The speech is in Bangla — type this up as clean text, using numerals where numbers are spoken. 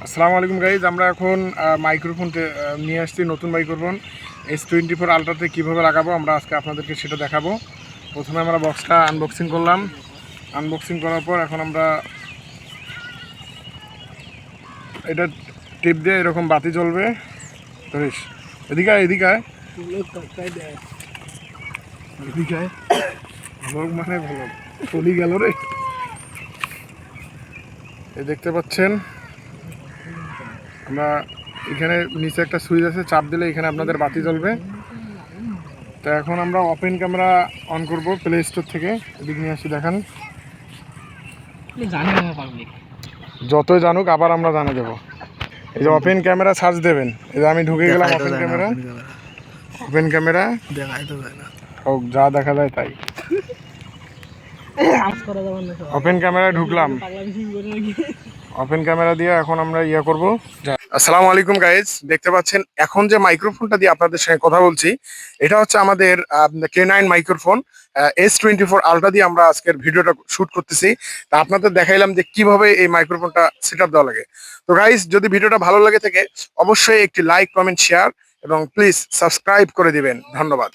আসসালামু আলাইকুম গাইজ, আমরা এখন মাইক্রোফোন নিয়ে আসছি। নতুন মাইক্রোফোন S24 আলট্রাতে কীভাবে লাগাবো আমরা আজকে আপনাদেরকে সেটা দেখাবো। প্রথমে আমরা বক্সটা আনবক্সিং করলাম। আনবক্সিং করার পর এখন আমরা এটা টিপ দিয়ে এরকম বাতি জ্বলবে। ধরিস এদিকে এদিকে এদিকে ভ্লগ মানে ভ্লগ চলি গেল রে। এই দেখতে পাচ্ছেন আমরা এখানে নিচে একটা সুইচ আছে, চাপ দিলে এখানে আপনাদের বাতি জ্বলবে। তো এখন আমরা ওপেন ক্যামেরা অন করব প্লে স্টোর থেকে। এদিক নিয়ে আসি, দেখান। যতই জানুক আবার আমরা জানিয়ে দেবো। এই যে ওপেন ক্যামেরা সার্চ দেবেন। এই যে আমি ঢুকে গেলাম ওপেন ক্যামেরা। ওপেন ক্যামেরা হোক, যা দেখা যায় তাই। ওপেন ক্যামেরায় ঢুকলাম। ওপেন ক্যামেরা দিয়ে এখন আমরা করব। আসসালামু আলাইকুম গাইজ, দেখতে পাচ্ছেন এখন যে মাইক্রোফোনটা দিয়ে আপনাদের সঙ্গে কথা বলছি এটা হচ্ছে আমাদের K9 মাইক্রোফোন S24 আলট্রা দিয়ে আমরা আজকের ভিডিওটা শুট করতেছি। তা আপনাদের দেখাইলাম যে কিভাবে এই মাইক্রোফোনটা সেটআপ দেওয়া লাগে। তো গাইজ, যদি ভিডিওটা ভালো লাগে থাকে অবশ্যই একটি লাইক, কমেন্ট, শেয়ার এবং প্লিজ সাবস্ক্রাইব করে দিবেন। ধন্যবাদ।